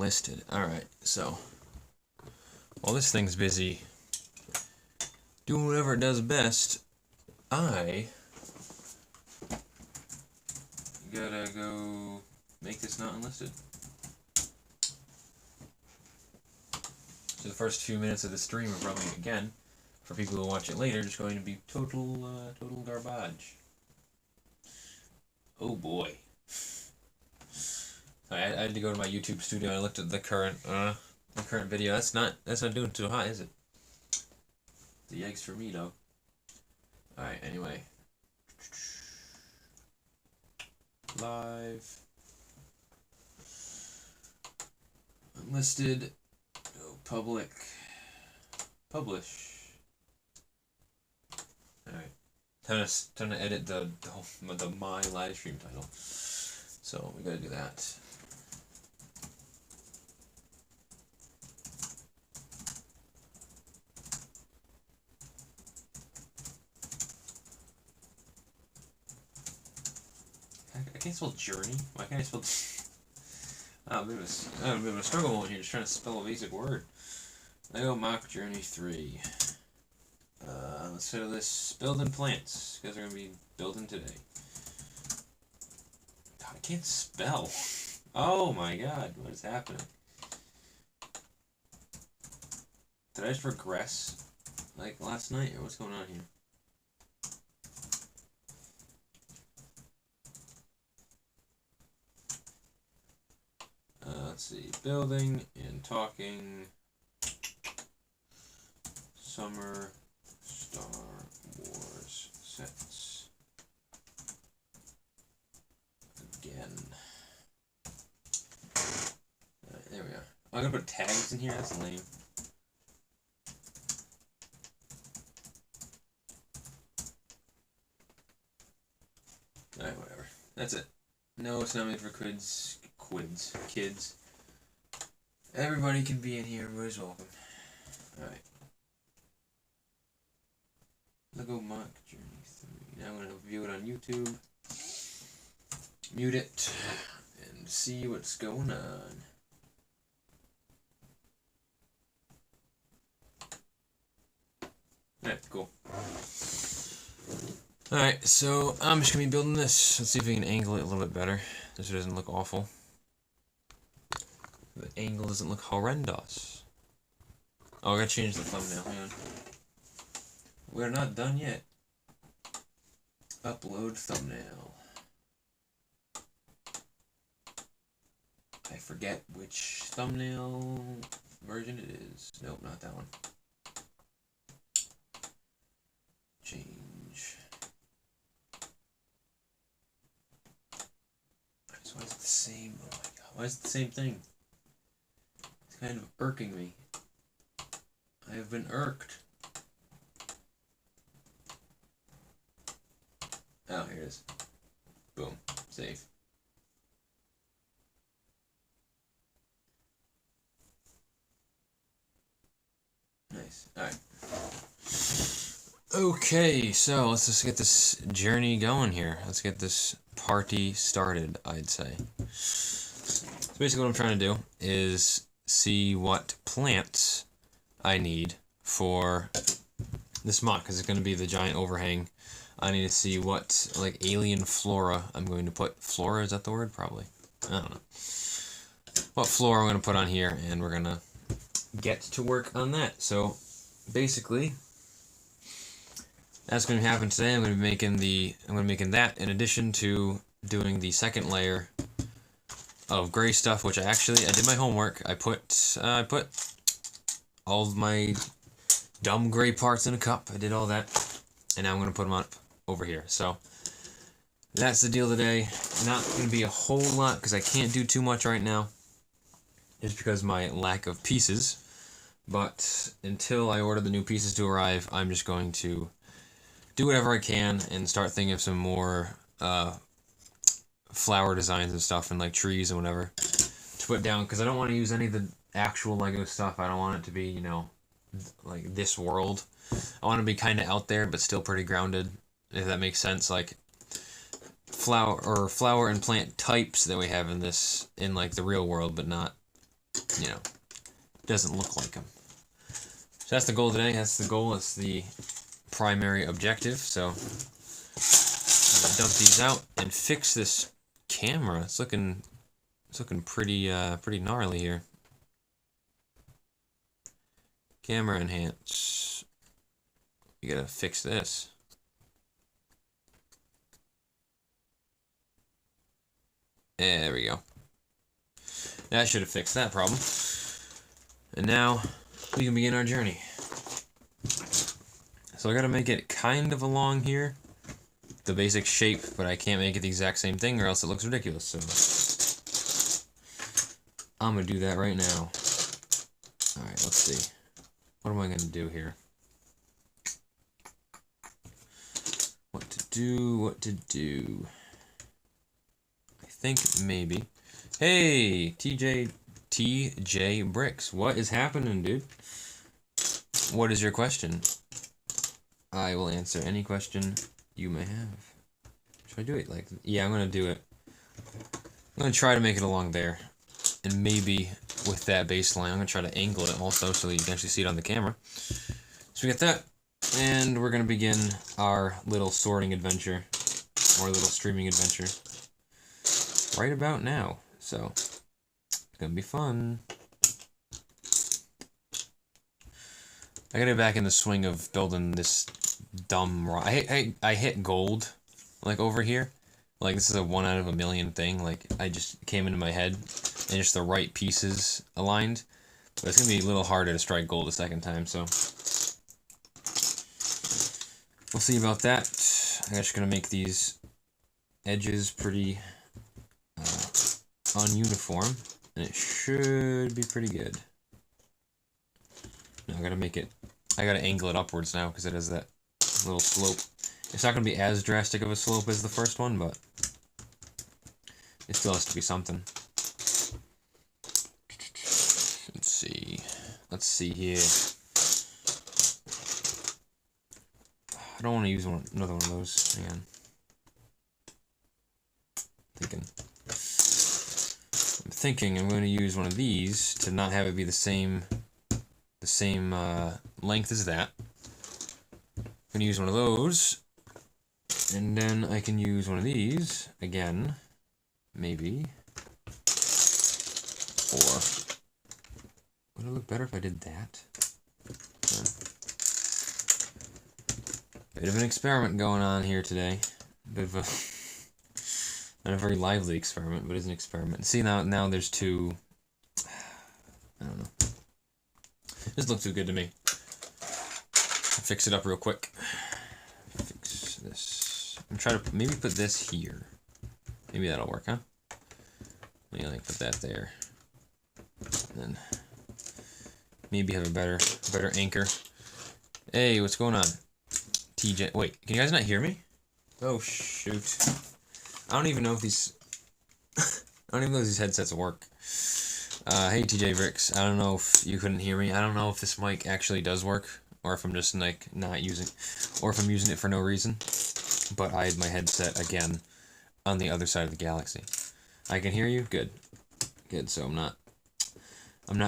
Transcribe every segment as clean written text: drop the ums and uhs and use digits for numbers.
listed. Alright, so while this thing's busy doing whatever it does best, I gotta go make this not unlisted. So the first few minutes of the stream are probably, again, for people who watch it later, just going to be total garbage. Oh boy. I had to go to my YouTube studio and I looked at the current video. That's not doing too hot, is it? The yikes for me though. Alright, anyway. Live. Unlisted. Go public. Publish. Alright. Time to edit the my live stream title. So we gotta do that. I can't spell journey. Why can't I spell? I'm a bit of a struggle moment here, just trying to spell a basic word. Lego Moc Journey 3. Let's title this Building Plants. You guys are gonna be building today. God, I can't spell. Oh my god, what is happening? Did I just regress like last night, or what's going on here? Let's see, building and talking. Summer Star Wars sets. Again. Alright, there we are. Oh, I'm gonna put tags in here? That's lame. Alright, whatever. That's it. No, it's not made for kids. Everybody can be in here. Everybody's welcome. Alright. Lego Moc Journey 3. Now I'm going to view it on YouTube. Mute it. And see what's going on. Alright, cool. Alright, so I'm just going to be building this. Let's see if we can angle it a little bit better. So it doesn't look awful. The angle doesn't look horrendous. Oh, I gotta change the thumbnail. Hang on. We're not done yet. Upload thumbnail. I forget which thumbnail version it is. Nope, not that one. Change. So why is it the same? Oh my god, why is it the same thing? It's kind of irking me. I have been irked. Oh, here it is. Boom. Save. Nice. Alright. Okay, so let's just get this journey going here. Let's get this party started, I'd say. So basically what I'm trying to do is see what plants I need for this mock, because it's going to be the giant overhang. I need to see what, like, alien flora I'm going to put. Flora, is that the word? Probably. I don't know. What flora I'm going to put on here, and we're going to get to work on that. So, basically, that's going to happen today. I'm going to be making that in addition to doing the second layer of gray stuff, which I did my homework. I put all of my dumb gray parts in a cup. I did all that, and now I'm going to put them up over here. So that's the deal today. Not going to be a whole lot because I can't do too much right now, just because of my lack of pieces. But until I order the new pieces to arrive, I'm just going to do whatever I can and start thinking of some more flower designs and stuff, and like trees and whatever to put down, because I don't want to use any of the actual Lego stuff. I don't want it to be, you know, like this world. I want to be kind of out there but still pretty grounded, if that makes sense. Like flower and plant types that we have in like the real world, but not you know, doesn't look like them. So that's the goal today. That's the goal. It's the primary objective. So I'm gonna dump these out and fix this camera. It's looking pretty pretty gnarly here. Camera enhance. You gotta fix this. There we go. That should have fixed that problem. And now we can begin our journey. So I gotta make it kind of along here, the basic shape, but I can't make it the exact same thing or else it looks ridiculous. So I'm gonna do that right now. Alright, let's see. What am I gonna do here? What to do. I think maybe. Hey, TJ Bricks. What is happening, dude? What is your question? I will answer any question you may have. Should I do it like... Yeah, I'm gonna do it. I'm gonna try to make it along there. And maybe with that baseline, I'm gonna try to angle it also so you can actually see it on the camera. So we got that. And we're gonna begin our little sorting adventure. Or little streaming adventure. Right about now. So, it's gonna be fun. I gotta get back in the swing of building this dumb rock. I hit gold, like, over here. Like, this is a 1 out of a million thing. Like, I just came into my head, and just the right pieces aligned. But it's gonna be a little harder to strike gold a second time, so... We'll see about that. I'm just gonna make these edges pretty ununiform, and it should be pretty good. Now I gotta angle it upwards now because it has that little slope. It's not gonna be as drastic of a slope as the first one, but it still has to be something. Let's see here. I don't want to use another one of those. Hang on. I'm thinking I'm going to use one of these to not have it be the same length as that. I'm going to use one of those, and then I can use one of these again, maybe. Or would it look better if I did that? Bit of an experiment going on here today. Bit of a not a very lively experiment, but it's an experiment. See, now there's two... I don't know. This looks too good to me. I'll fix it up real quick. Fix this. I'm trying to maybe put this here. Maybe that'll work, huh? Maybe like put that there. And then maybe have a better anchor. Hey, what's going on? TJ, wait, can you guys not hear me? Oh shoot. I don't even know if these headsets work. Hey TJ Bricks, I don't know if you couldn't hear me. I don't know if this mic actually does work, or if I'm just like not using, or if I'm using it for no reason. But I had my headset again on the other side of the galaxy. I can hear you? Good. Good, so I'm not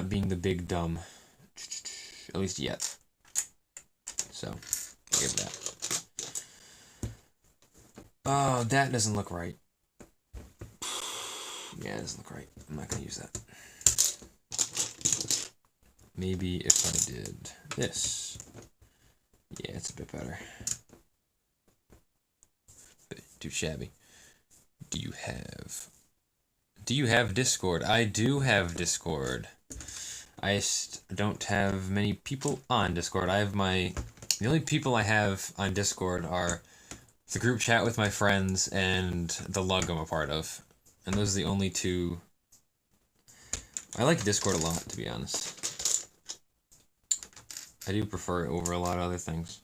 being the big dumb. At least yet. So, I'll give that. Oh, that doesn't look right. Yeah, it doesn't look right. I'm not going to use that. Maybe if I did this. Yeah, it's a bit better. Bit too shabby. Do you have Discord? I do have Discord. I don't have many people on Discord. The only people I have on Discord are the group chat with my friends and the lug I'm a part of. And those are the only two. I like Discord a lot, to be honest. I do prefer it over a lot of other things.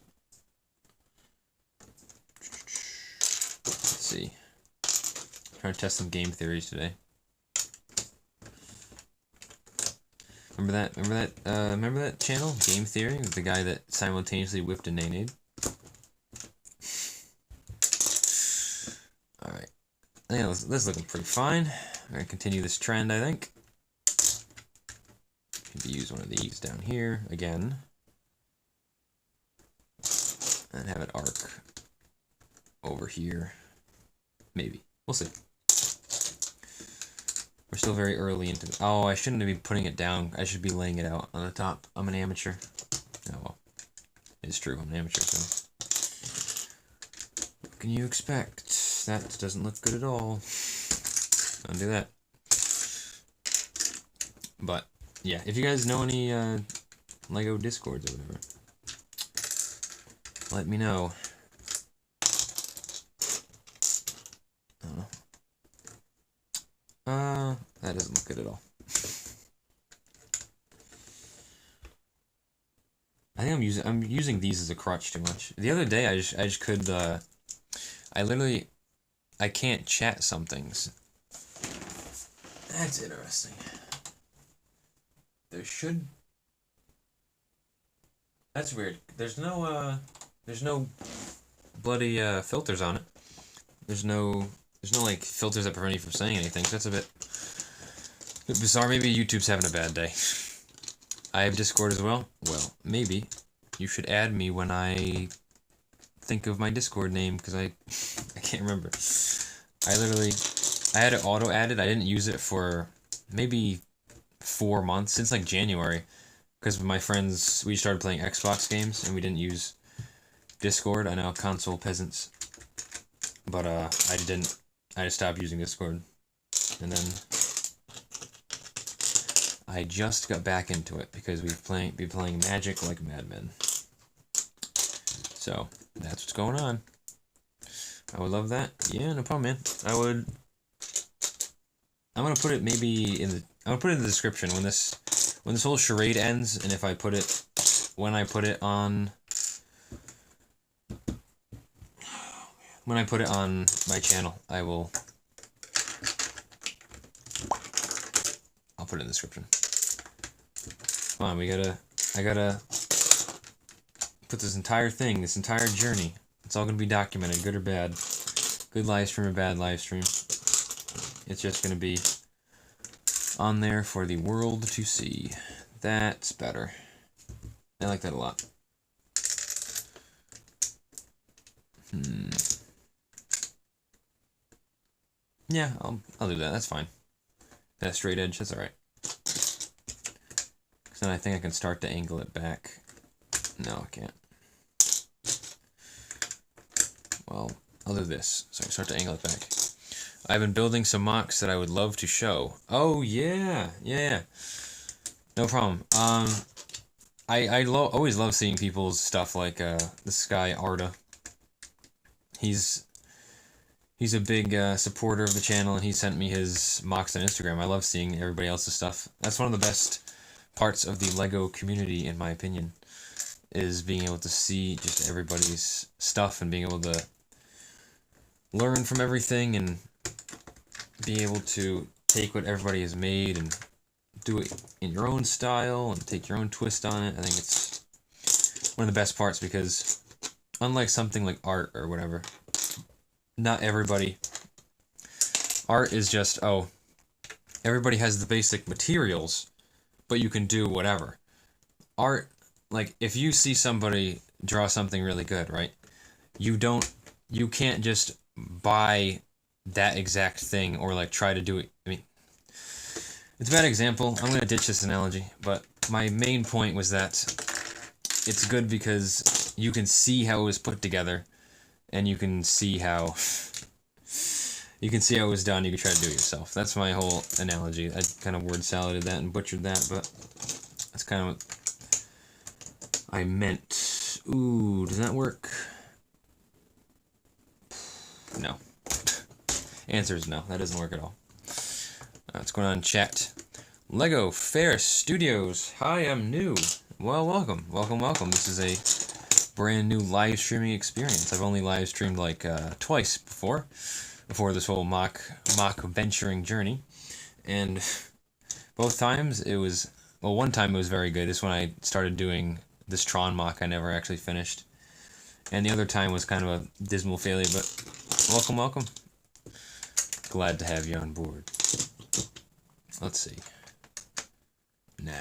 Let's see. I'm trying to test some game theories today. Remember that channel, Game Theory, with the guy that simultaneously whipped a Nade? Alright. Yeah, this is looking pretty fine. I'm going to continue this trend, I think. Maybe use one of these down here again. And have it arc over here. Maybe. We'll see. We're still very early into it. Oh, I shouldn't be putting it down. I should be laying it out on the top. I'm an amateur. Oh well. It's true, I'm an amateur, so. What can you expect? That doesn't look good at all. Don't do that. But, yeah, if you guys know any Lego Discords or whatever, let me know. I don't know. That doesn't look good at all. I think I'm using these as a crutch too much. The other day I just could I can't chat some things. That's interesting. That's weird. There's no bloody filters on it. There's no like filters that prevent you from saying anything. So that's a bit bizarre. Maybe YouTube's having a bad day. I have Discord as well. Well, maybe you should add me when I think of my Discord name, because I can't remember. I had it auto added. I didn't use it for maybe 4 months, since like January, because my friends, we started playing Xbox games and we didn't use Discord. I know, console peasants. But I just stopped using Discord. And then I just got back into it because we've been playing Magic like madmen. So that's what's going on. I would love that. Yeah, no problem, man. I'm gonna put it maybe I'm gonna put it in the description when this whole charade ends, and if I put it when I put it on my channel, I'll put it in the description. Come on, I gotta put this entire journey. It's all gonna be documented, good or bad. Good live stream or bad live stream. It's just gonna be on there for the world to see. That's better. I like that a lot. Yeah, I'll do that. That's fine. That straight edge, that's alright. Because then I think I can start to angle it back. No, I can't. Well, I'll do this, so I can start to angle it back. I've been building some mocks that I would love to show. Oh, yeah. No problem. I always love seeing people's stuff, like this guy, Arda. He's a big supporter of the channel, and he sent me his mocks on Instagram. I love seeing everybody else's stuff. That's one of the best parts of the Lego community, in my opinion, is being able to see just everybody's stuff and being able to learn from everything and be able to take what everybody has made and do it in your own style and take your own twist on it. I think it's one of the best parts, because unlike something like art or whatever, not everybody... Art is just, oh, everybody has the basic materials, but you can do whatever. Art, like, if you see somebody draw something really good, right? You can't just buy that exact thing or, like, try to do it. I mean, it's a bad example. I'm going to ditch this analogy, but my main point was that it's good because you can see how it was put together, and you can see how it was done. You can try to do it yourself. That's my whole analogy. I kind of word saladed that and butchered that, but that's kind of what I meant. Ooh, does that work? No. Answer is no. That doesn't work at all. What's going on in chat? Lego Ferris Studios. Hi, I'm new. Well, welcome. This is a brand new live streaming experience. I've only live streamed like twice before this whole mock venturing journey, and both times it was, well, one time it was very good. This when I started doing this Tron mock I never actually finished, and the other time was kind of a dismal failure. But welcome. Glad to have you on board. Let's see. Nah,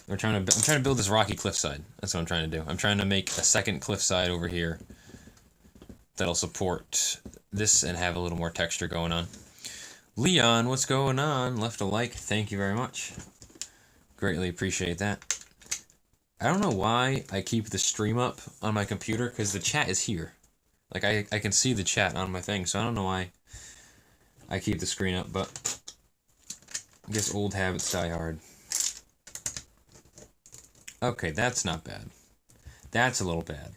I'm trying to build this rocky cliffside. That's what I'm trying to do. I'm trying to make a second cliffside over here that'll support this and have a little more texture going on. Leon, what's going on? Left a like. Thank you very much. Greatly appreciate that. I don't know why I keep the stream up on my computer, because the chat is here. Like, I can see the chat on my thing, so I don't know why I keep the screen up, but I guess old habits die hard. Okay, that's not bad. That's a little bad.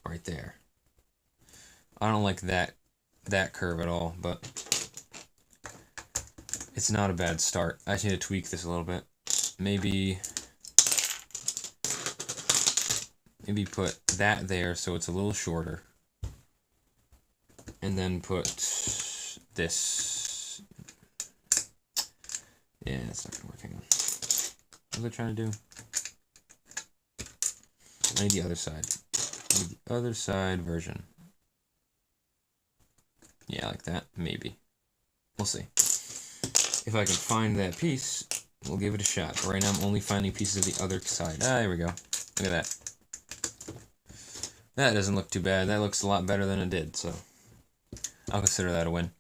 Right there. I don't like that curve at all, but it's not a bad start. I just need to tweak this a little bit. Maybe put that there so it's a little shorter. And then put this. Yeah, it's not gonna work. Hang on. What was I trying to do? I need the other side. I need the other side version. Yeah, like that. Maybe. We'll see. If I can find that piece, we'll give it a shot. But right now I'm only finding pieces of the other side. Ah, there we go. Look at that. That doesn't look too bad. That looks a lot better than it did, so I'll consider that a win.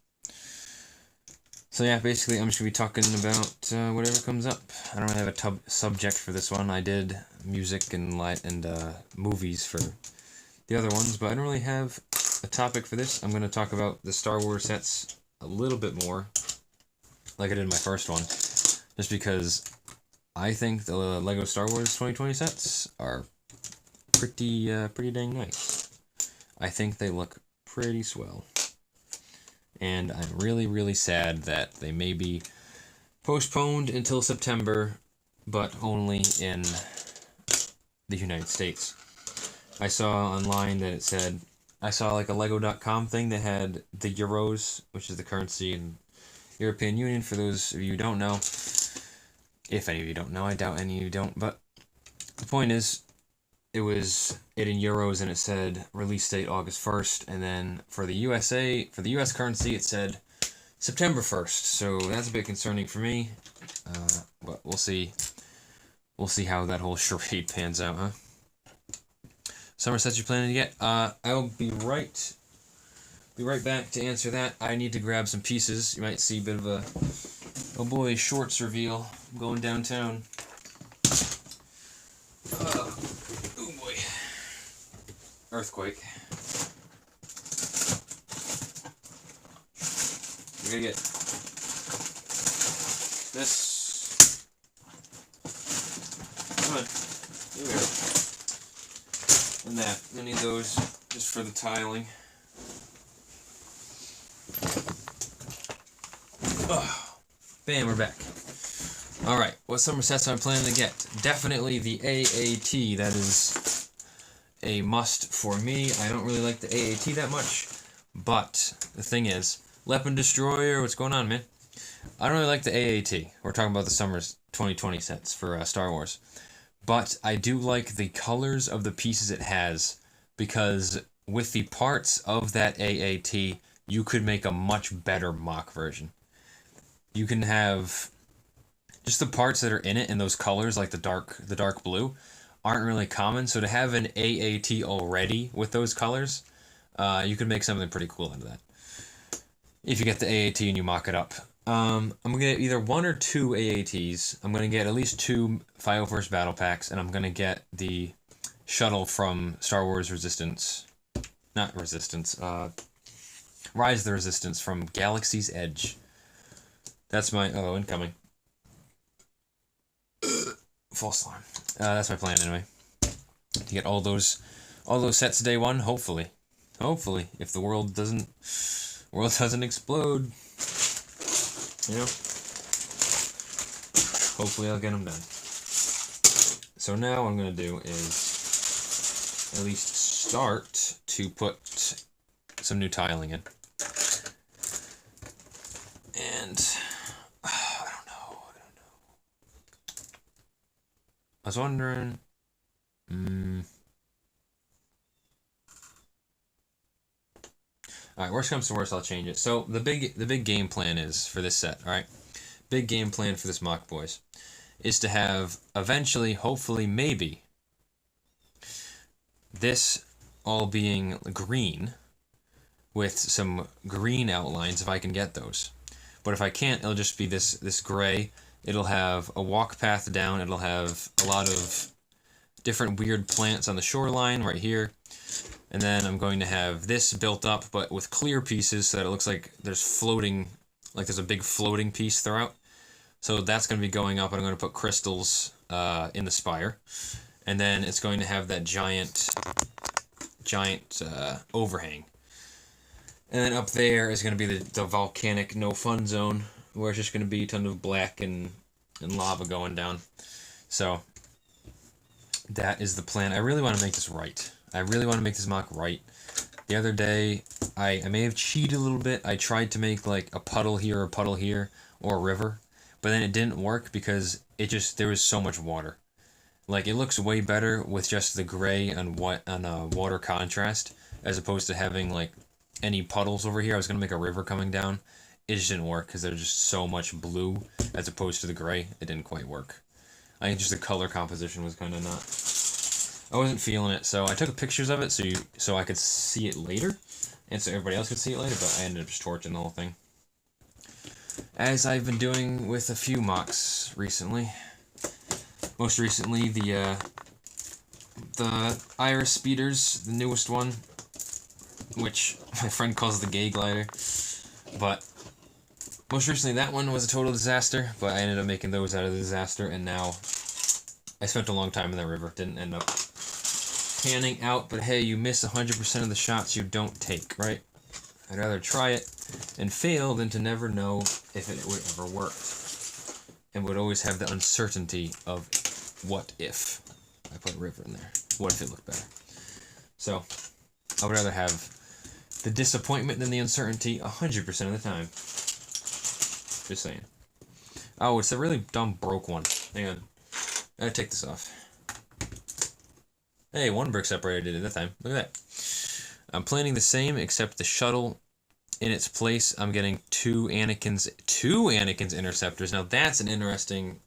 So yeah, basically I'm just going to be talking about whatever comes up. I don't really have a subject for this one. I did music and light and movies for the other ones, but I don't really have a topic for this. I'm going to talk about the Star Wars sets a little bit more, like I did in my first one, just because I think the Lego Star Wars 2020 sets are pretty dang nice. I think they look pretty swell. And I'm really, really sad that they may be postponed until September, but only in the United States. I saw online that it said, I saw like a Lego.com thing that had the euros, which is the currency in European Union, for those of you who don't know. If any of you don't know, I doubt any of you don't, but the point is, it was in euros and it said release date August 1st, and then for the US currency, it said September 1st. So that's a bit concerning for me. But we'll see. We'll see how that whole charade pans out, huh? Summer sets you're planning to get? I'll be right back to answer that. I need to grab some pieces. You might see a bit of a, oh boy, shorts reveal. I'm going downtown. Oh boy. Earthquake. We're gonna get this. Come on. Here we go. And that. I need those just for the tiling. Oh, bam, we're back. Alright, what summer sets I'm planning to get? Definitely the AAT. That is a must for me. I don't really like the AAT that much, but the thing is, Weapon Destroyer, what's going on, man? I don't really like the AAT. We're talking about the summer's 2020 sets for Star Wars. But I do like the colors of the pieces it has, because with the parts of that AAT, you could make a much better mock version. You can have just the parts that are in it in those colors, like the dark blue, aren't really common. So to have an AAT already with those colors, you can make something pretty cool out of that. If you get the AAT and you mock it up. I'm going to get either 1 or 2 AATs. I'm going to get at least 2 FiOverse Battle Packs, and I'm going to get the shuttle from Star Wars Resistance. Not Resistance, Rise of the Resistance from Galaxy's Edge. That's my... Oh, incoming. False alarm. That's my plan anyway. To get all those sets day one, hopefully. Hopefully, if the world doesn't explode, you know. Hopefully I'll get them done. So now what I'm gonna do is at least start to put some new tiling in. And I don't know. I was wondering. Alright, worst comes to worst, I'll change it. So the big game plan is for this set, alright? Big game plan for this mock, boys, is to have eventually, hopefully, maybe, this all being green with some green outlines if I can get those. But if I can't, it'll just be this gray. It'll have a walk path down. It'll have a lot of different weird plants on the shoreline right here. And then I'm going to have this built up, but with clear pieces so that it looks like there's floating, like there's a big floating piece throughout. So that's going to be going up, and I'm going to put crystals in the spire. And then it's going to have that giant overhang. And then up there is going to be the volcanic no fun zone, where it's just going to be a ton of black and lava going down. So that is the plan. I really want to make this right. I really want to make this mock right. The other day, I may have cheated a little bit. I tried to make like a puddle here, or a river. But then it didn't work because there was so much water. Like, it looks way better with just the gray and water contrast, as opposed to having like any puddles over here. I was going to make a river coming down. It just didn't work because there's just so much blue as opposed to the gray. It didn't quite work. I think just the color composition was kind of not... I wasn't feeling it, so I took pictures of it so I could see it later, and so everybody else could see it later, but I ended up just torching the whole thing. As I've been doing with a few mocks recently. Most recently, the Iris Speeders, the newest one, which my friend calls the gay glider, but most recently that one was a total disaster, but I ended up making those out of the disaster, and now I spent a long time in that river. Didn't end up panning out, but hey, you miss 100% of the shots you don't take, right? I'd rather try it and fail than to never know if it would ever work. And would always have the uncertainty of what if. I put river in there. What if it looked better? So, I would rather have the disappointment than the uncertainty 100% of the time. Just saying. Oh, it's a really dumb broke one. Hang on. I gotta take this off. Hey, one brick separator did it that time. Look at that. I'm planning the same, except the shuttle in its place. I'm getting two Anakin's interceptors. Now that's an interesting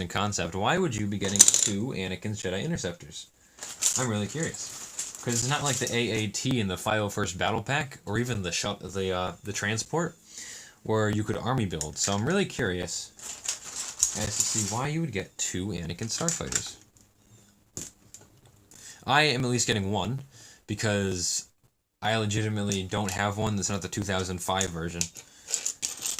concept. Why would you be getting two Anakin's Jedi interceptors? I'm really curious. Because it's not like the AAT in the 501st Battle Pack, or even the transport, where you could army build. So I'm really curious as to see why you would get two Anakin starfighters. I am at least getting one, because I legitimately don't have one that's not the 2005 version.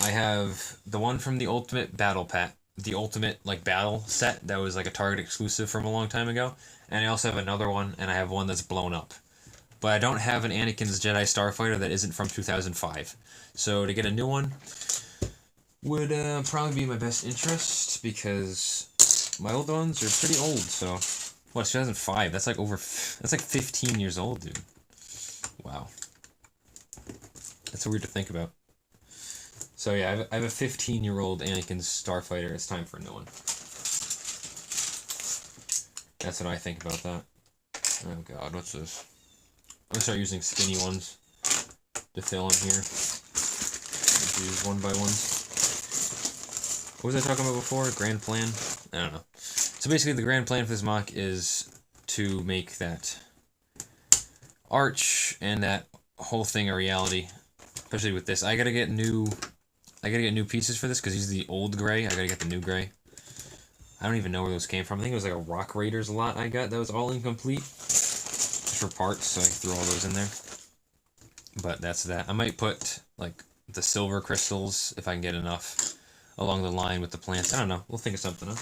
I have the one from the Ultimate Battle Pack, the Ultimate battle set that was like a Target exclusive from a long time ago, and I also have another one, and I have one that's blown up. But I don't have an Anakin's Jedi Starfighter that isn't from 2005. So to get a new one would probably be my best interest, because my old ones are pretty old, so... What, 2005? That's like 15 years old, dude. Wow. That's weird to think about. So yeah, I have a 15-year-old Anakin Starfighter. It's time for a new one. That's what I think about that. Oh god, what's this? I'm gonna start using skinny ones to fill in here. Use one by ones. What was I talking about before? Grand plan? I don't know. So basically the grand plan for this mock is to make that arch and that whole thing a reality. Especially with this. I gotta get new pieces for this, because these are the old gray. I gotta get the new gray. I don't even know where those came from. I think it was like a Rock Raiders lot I got that was all incomplete. Just for parts, so I threw all those in there. But that's that. I might put like the silver crystals, if I can get enough, along the line with the plants. I don't know. We'll think of something up.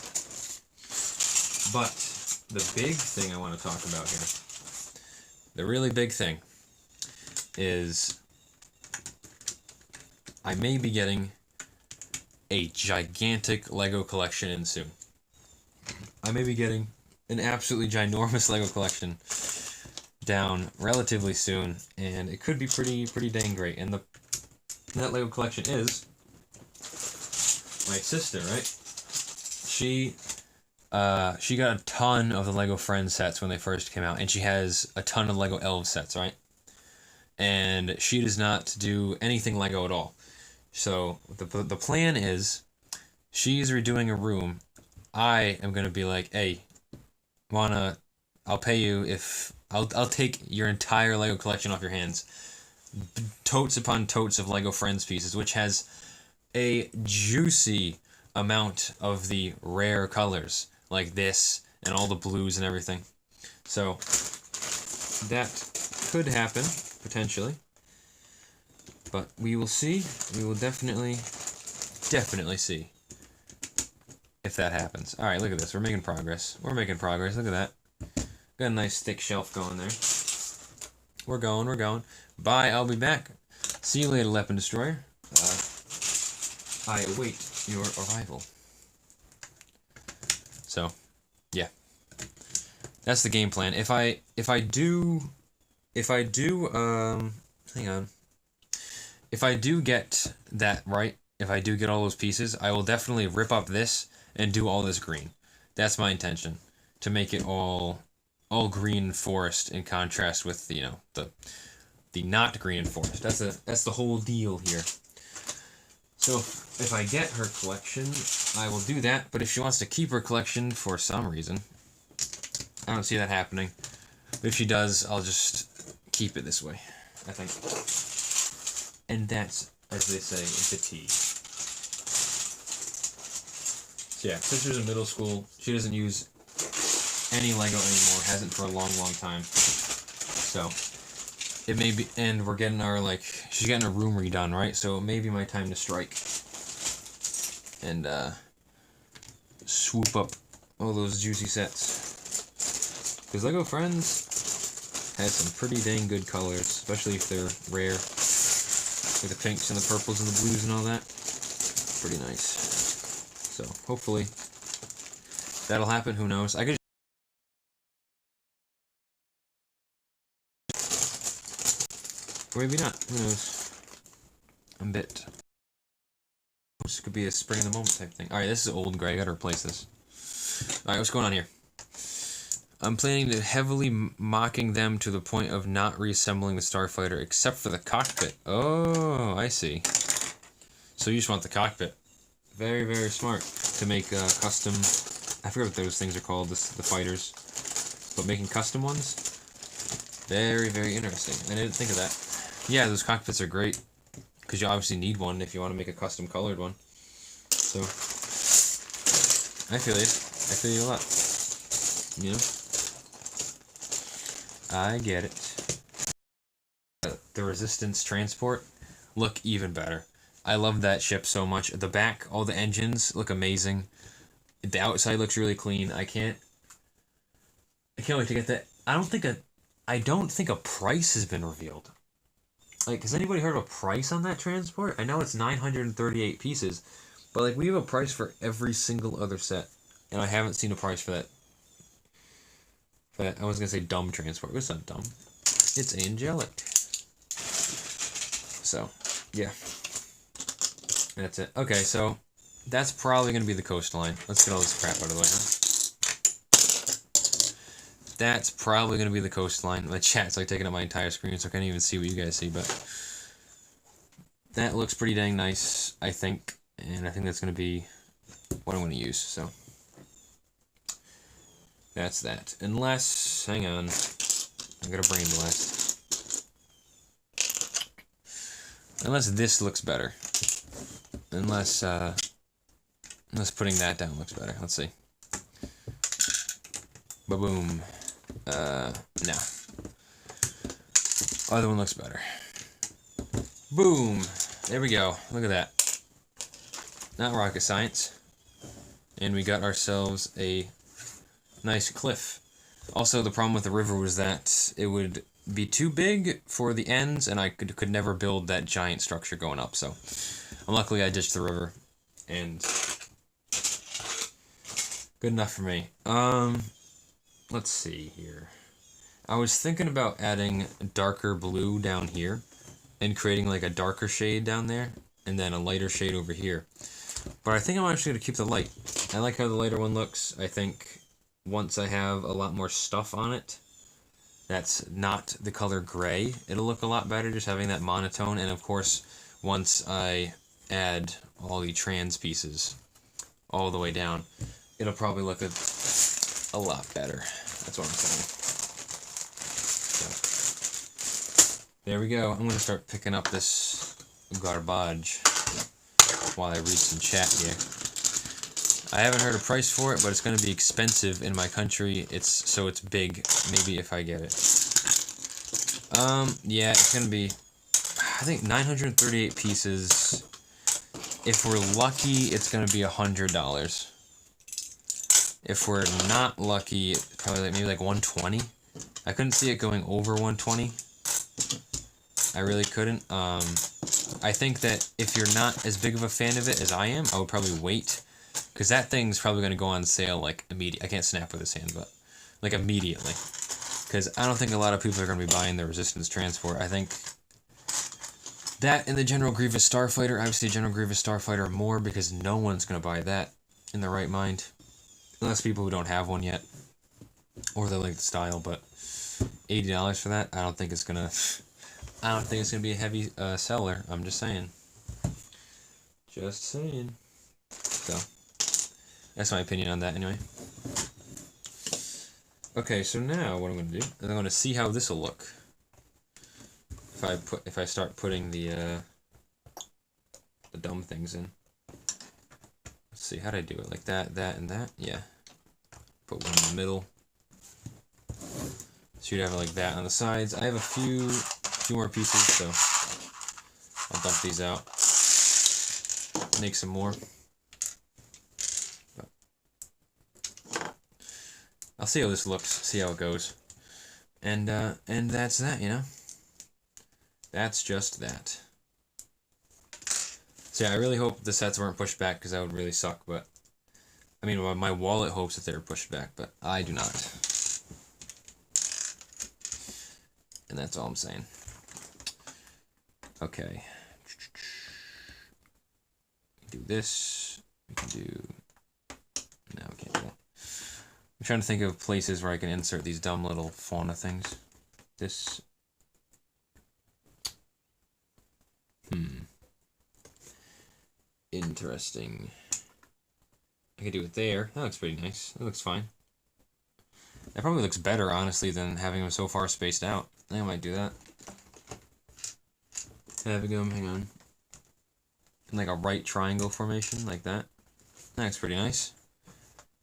But the big thing I want to talk about here, the really big thing, is I may be getting a gigantic Lego collection in soon. I may be getting an absolutely ginormous Lego collection down relatively soon, and it could be pretty dang great. And that Lego collection is my sister, right? She got a ton of the Lego Friends sets when they first came out, and she has a ton of Lego Elves sets, right? And she does not do anything Lego at all. So the plan is, she's redoing a room, I am gonna be like, hey, I'll pay you if I'll take your entire Lego collection off your hands. Totes upon totes of Lego Friends pieces, which has a juicy amount of the rare colors, like this, and all the blues and everything. So, that could happen, potentially. But we will see. We will definitely see if that happens. Alright, look at this. We're making progress. Look at that. Got a nice thick shelf going there. We're going. Bye, I'll be back. See you later, Weapon Destroyer. I await your arrival. So, yeah. That's the game plan. If I do get that right, if I do get all those pieces, I will definitely rip up this and do all this green. That's my intention, to make it all green forest in contrast with the not green forest. That's the whole deal here. So if I get her collection, I will do that. But if she wants to keep her collection for some reason, I don't see that happening. But if she does, I'll just keep it this way, I think. And that's, as they say, the tea. So yeah, sister's in middle school. She doesn't use any Lego anymore. Hasn't for a long, long time. So it may be, and we're getting our, she's getting a room redone, right? So it may be my time to strike. And swoop up all those juicy sets. Because Lego Friends has some pretty dang good colors, especially if they're rare. Like the pinks and the purples and the blues and all that. Pretty nice. So, hopefully, that'll happen. Who knows? I could. Or maybe not. Who knows? I'm a bit. This could be a spring of the moment type thing. Alright, this is old and gray. I gotta replace this. Alright, what's going on here? I'm planning to heavily mocking them to the point of not reassembling the Starfighter except for the cockpit. Oh, I see. So you just want the cockpit. Very, very smart to make custom... I forget what those things are called, the fighters. But making custom ones? Very, very interesting. I didn't think of that. Yeah, those cockpits are great. Because you obviously need one if you want to make a custom colored one. So, I feel you. I feel you a lot. You know? I get it. The Resistance transport look even better. I love that ship so much. The back, all the engines look amazing. The outside looks really clean. I can't wait to get that. I don't think a price has been revealed. Has anybody heard of a price on that transport? I know it's 938 pieces, but we have a price for every single other set, and I haven't seen a price for that. I was gonna say dumb transport, but it's not dumb. It's angelic. So, yeah. That's it. Okay, so that's probably gonna be the coastline. Let's get all this crap out of the way, huh? That's probably gonna be the coastline. My chat's taking up my entire screen, so I can't even see what you guys see, but that looks pretty dang nice, I think. And I think that's gonna be what I'm gonna use, so. That's that. Unless, hang on, I got a brain blast. Unless this looks better. Unless putting that down looks better. Let's see. Ba-boom. No. Other one looks better. Boom. There we go. Look at that. Not rocket science. And we got ourselves a nice cliff. Also, the problem with the river was that it would be too big for the ends, and I could never build that giant structure going up, so luckily I ditched the river, and good enough for me. Let's see here. I was thinking about adding darker blue down here, and creating a darker shade down there, and then a lighter shade over here. But I think I'm actually going to keep the light. I like how the lighter one looks. I think once I have a lot more stuff on it, that's not the color gray, it'll look a lot better just having that monotone. And of course, once I add all the trans pieces, all the way down, it'll probably look a lot better. That's what I'm saying. So, there we go. I'm going to start picking up this garbage while I read some chat here. I haven't heard a price for it, but it's going to be expensive in my country. So it's big. Maybe if I get it. Yeah, it's going to be, I think 938 pieces. If we're lucky, it's going to be $100. If we're not lucky, probably maybe like 120. I couldn't see it going over 120. I really couldn't. I think that if you're not as big of a fan of it as I am, I would probably wait. Because that thing's probably going to go on sale like immediately. I can't snap with this hand, but like immediately. Because I don't think a lot of people are going to be buying the Resistance Transport. I think that and the General Grievous Starfighter, obviously General Grievous Starfighter more, because no one's going to buy that in their right mind. Unless people who don't have one yet. Or they like the style, but $80 for that, I don't think it's going to be a heavy seller. I'm just saying. Just saying. So, that's my opinion on that anyway. Okay, so now what I'm going to do is I'm going to see how this will look. If I start putting the dumb things in. Let's see, how'd I do it? Like that, that, and that? Yeah. Put one in the middle. So you'd have it like that on the sides. I have a few more pieces, so I'll dump these out. Make some more. But I'll see how this looks, see how it goes. And that's that, you know? That's just that. So yeah, I really hope the sets weren't pushed back, because that would really suck, but I mean, my wallet hopes that they were pushed back, but I do not. And that's all I'm saying. Okay. Do this. We can do... No, we can't do that. I'm trying to think of places where I can insert these dumb little fauna things. This... Interesting. I could do it there. That looks pretty nice. That looks fine. That probably looks better, honestly, than having them so far spaced out. I think I might do that. Having them, hang on, in like a right triangle formation, like that. That looks pretty nice.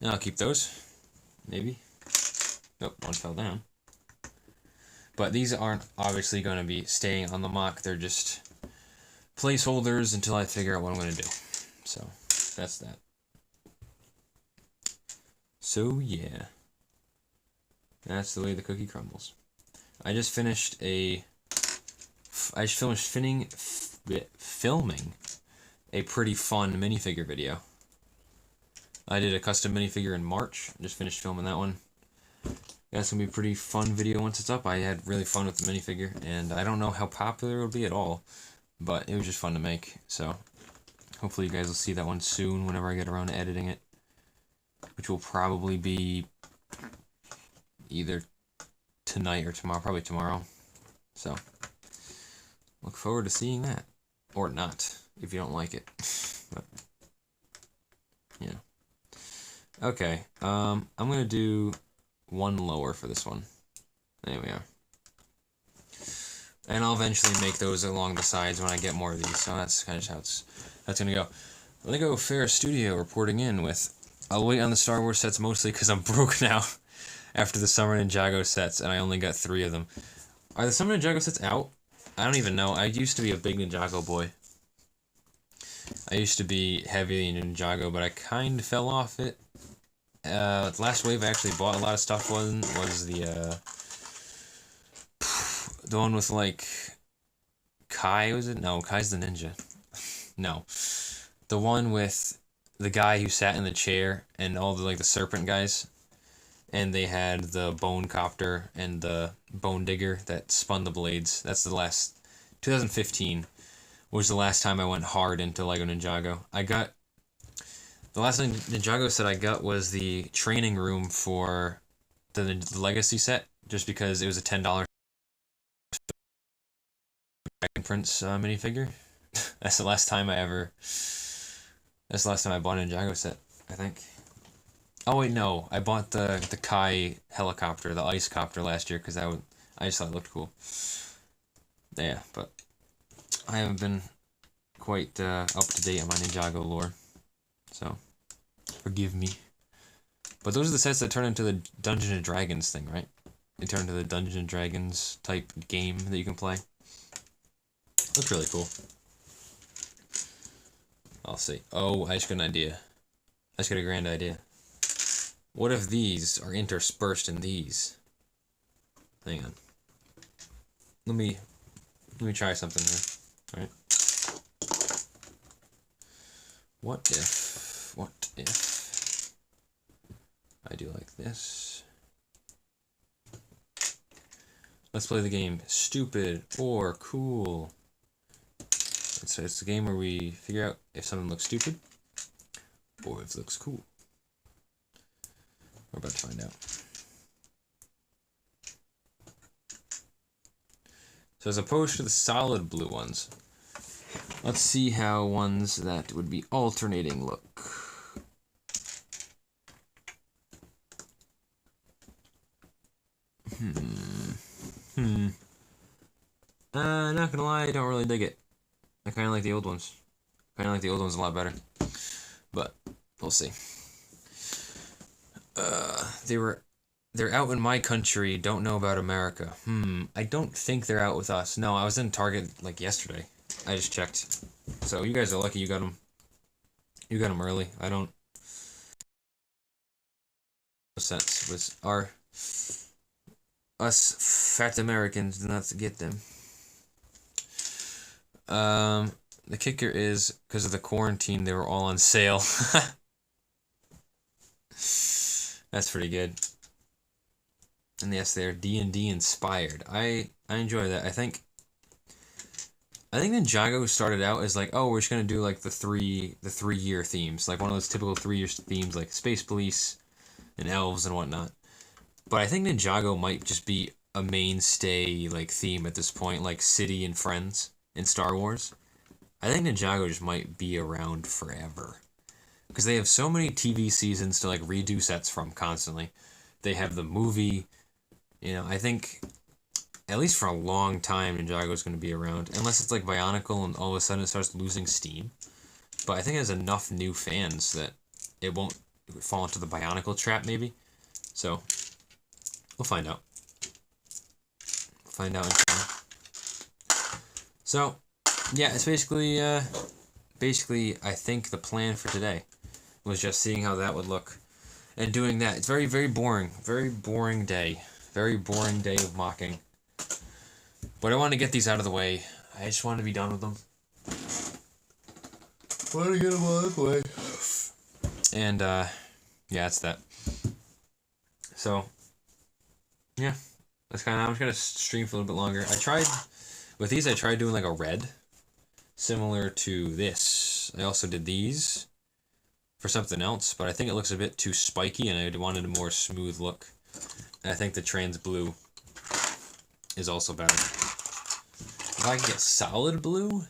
And I'll keep those. Maybe. Nope, one fell down. But these aren't obviously going to be staying on the Moc. They're just placeholders until I figure out what I'm going to do. So, that's that. So, yeah. That's the way the cookie crumbles. I just finished filming a pretty fun minifigure video. I did a custom minifigure in March. Just finished filming that one. That's going to be a pretty fun video once it's up. I had really fun with the minifigure, and I don't know how popular it will be at all, but it was just fun to make. So, hopefully you guys will see that one soon whenever I get around to editing it, which will probably be either tonight or tomorrow, probably tomorrow. So, look forward to seeing that. Or not, if you don't like it. But, yeah. Okay, I'm going to do one lower for this one. There we are. And I'll eventually make those along the sides when I get more of these. So that's kind of how that's going to go. Lego Fair Studio reporting in with... I'll wait on the Star Wars sets mostly because I'm broke now after the Summer Ninjago sets, and I only got 3 of them. Are the Summer Ninjago sets out? I don't even know. I used to be a big Ninjago boy. I used to be heavy in Ninjago, but I kind of fell off it. Last wave I actually bought a lot of stuff was the one with like Kai, was it? No, Kai's the ninja. No. The one with the guy who sat in the chair and all the like the serpent guys. And they had the bone copter and the bone digger that spun the blades. That's the last 2015 was the last time I went hard into Lego Ninjago. The last Ninjago set I got was the training room for the Legacy set, just because it was a $10 Prince minifigure. That's the last time I bought a Ninjago set. I think. Oh wait, no. I bought the Kai helicopter, the ice copter last year because I just thought it looked cool. Yeah, but I haven't been quite up to date on my Ninjago lore, so forgive me. But those are the sets that turn into the Dungeons and Dragons thing, right? They turn into the Dungeons and Dragons type game that you can play. Looks really cool. I'll see. Oh, I just got an idea. I just got a grand idea. What if these are interspersed in these? Hang on. Let me try something here. All right. What if I do like this? Let's play the game Stupid or Cool. It's a game where we figure out if something looks stupid or if it looks cool. We're about to find out. So as opposed to the solid blue ones, let's see how ones that would be alternating look. Not gonna lie, I don't really dig it. I kind of like the old ones. Kind of like the old ones a lot better. But we'll see. They're out in my country, don't know about America. I don't think they're out with us. No, I was in Target like yesterday. I just checked. So you guys are lucky you got them. You got them early. I don't. No sense with us fat Americans do not get them. The kicker is because of the quarantine, they were all on sale. That's pretty good. And yes, they're D&D inspired. I enjoy that. I think Ninjago started out as like, oh, we're just gonna do like the 3-year themes, like one of those typical 3-year themes, like Space Police and elves and whatnot. But I think Ninjago might just be a mainstay like theme at this point, like City and Friends in Star Wars. I think Ninjago just might be around forever. Because they have so many TV seasons to like redo sets from constantly. They have the movie. You know, I think at least for a long time Ninjago is going to be around. Unless it's like Bionicle and all of a sudden it starts losing steam. But I think it has enough new fans that it won't fall into the Bionicle trap maybe. So, we'll find out. We'll find out in time. So, yeah, it's basically, I think the plan for today was just seeing how that would look and doing that. It's very, very boring. Very boring day. Very boring day of mocking. But I want to get these out of the way. I just want to be done with them. I want to get them out of the way. And, yeah, that's that. So, yeah. That's kind of, I'm just going to stream for a little bit longer. With these, I tried doing like a red. Similar to this. I also did these for something else, but I think it looks a bit too spiky and I wanted a more smooth look. And I think the trans blue is also better. If I could get solid blue,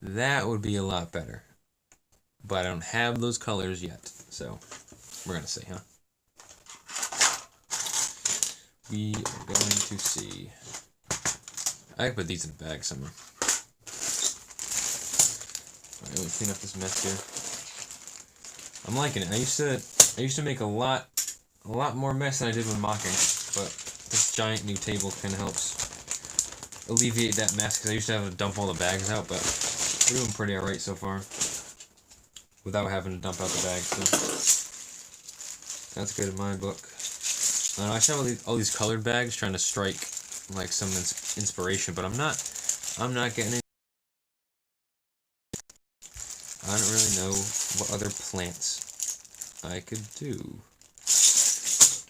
that would be a lot better. But I don't have those colors yet, so we're going to see, huh? We are going to see. I can put these in a bag somewhere. Alright, let me clean up this mess here. I'm liking it. I used to make a lot more mess than I did when mocking, but this giant new table kind of helps alleviate that mess, because I used to have to dump all the bags out, but we're doing pretty alright so far without having to dump out the bags, so that's good in my book. I actually have all these colored bags trying to strike like some inspiration, but I'm not getting it. I don't really know what other plants I could do.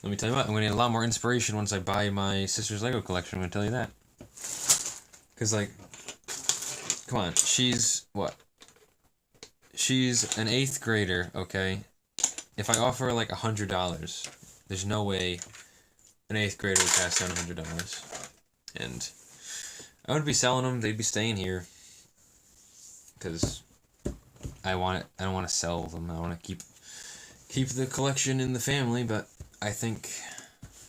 Let me tell you what, I'm going to get a lot more inspiration once I buy my sister's Lego collection, I'm going to tell you that. Because, like, come on, she's, what? She's an 8th grader, okay? If I offer her, like, $100, there's no way an 8th grader would pass down $100. And I would be selling them, they'd be staying here. Because I don't want to sell them, I want to keep keep the collection in the family, but I think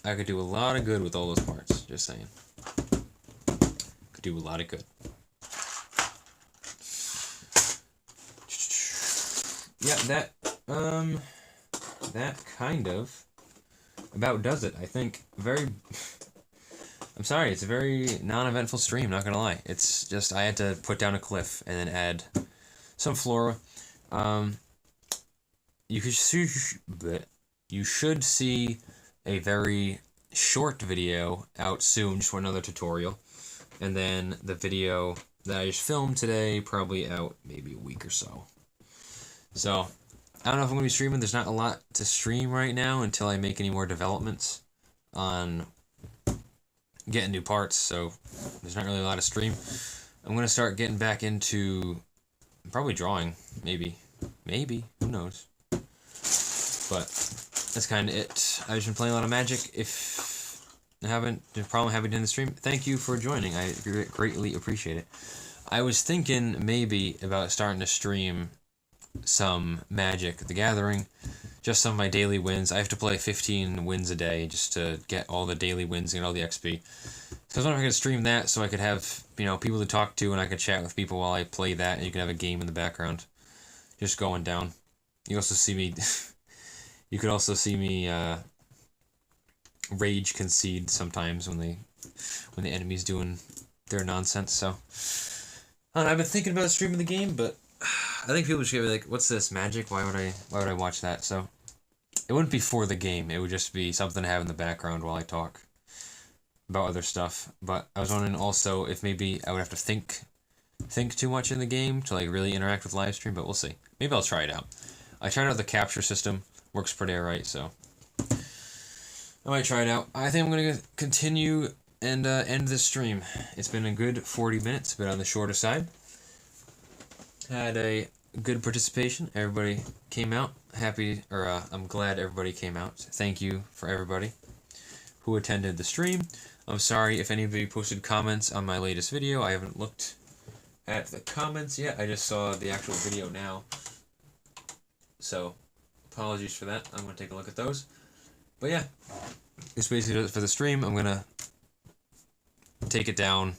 I could do a lot of good with all those parts. Just saying. Could do a lot of good. Yeah, that kind of about does it. I think I'm sorry, it's a very non-eventful stream, not gonna lie. It's just I had to put down a cliff and then add some flora. You should see a very short video out soon, just for another tutorial. And then the video that I just filmed today, probably out maybe a week or so. So, I don't know if I'm going to be streaming. There's not a lot to stream right now until I make any more developments on getting new parts, so there's not really a lot of stream. I'm going to start getting back into probably drawing, maybe, who knows. But that's kind of it. I've just been playing a lot of Magic. If you haven't, the problem having done the stream, thank you for joining. I greatly appreciate it. I was thinking maybe about starting to stream some Magic the Gathering, just some of my daily wins. I have to play 15 wins a day just to get all the daily wins and get all the XP. So I was wondering if I could stream that so I could have, people to talk to and I could chat with people while I play that, and you can have a game in the background just going down. You also see me you could also see me rage concede sometimes when the enemy's doing their nonsense. So I don't know, I've been thinking about streaming the game, but I think people should be like, what's this, Magic? Why would I watch that? So it wouldn't be for the game. It would just be something to have in the background while I talk about other stuff. But I was wondering also if maybe I would have to think too much in the game to like really interact with live stream, but we'll see. Maybe I'll try it out. I tried out the capture system. Works pretty alright, so I might try it out. I think I'm going to continue and end this stream. It's been a good 40 minutes, but on the shorter side. Had a good participation. Everybody came out. I'm glad everybody came out. Thank you for everybody who attended the stream. I'm sorry if anybody posted comments on my latest video. I haven't looked at the comments yet. I just saw the actual video now. So, apologies for that. I'm going to take a look at those. But yeah, this basically does it for the stream. I'm going to take it down,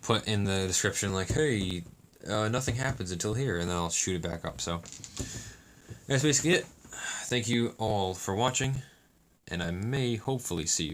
put in the description like, hey, nothing happens until here, and then I'll shoot it back up. So that's basically it. Thank you all for watching, and I may hopefully see you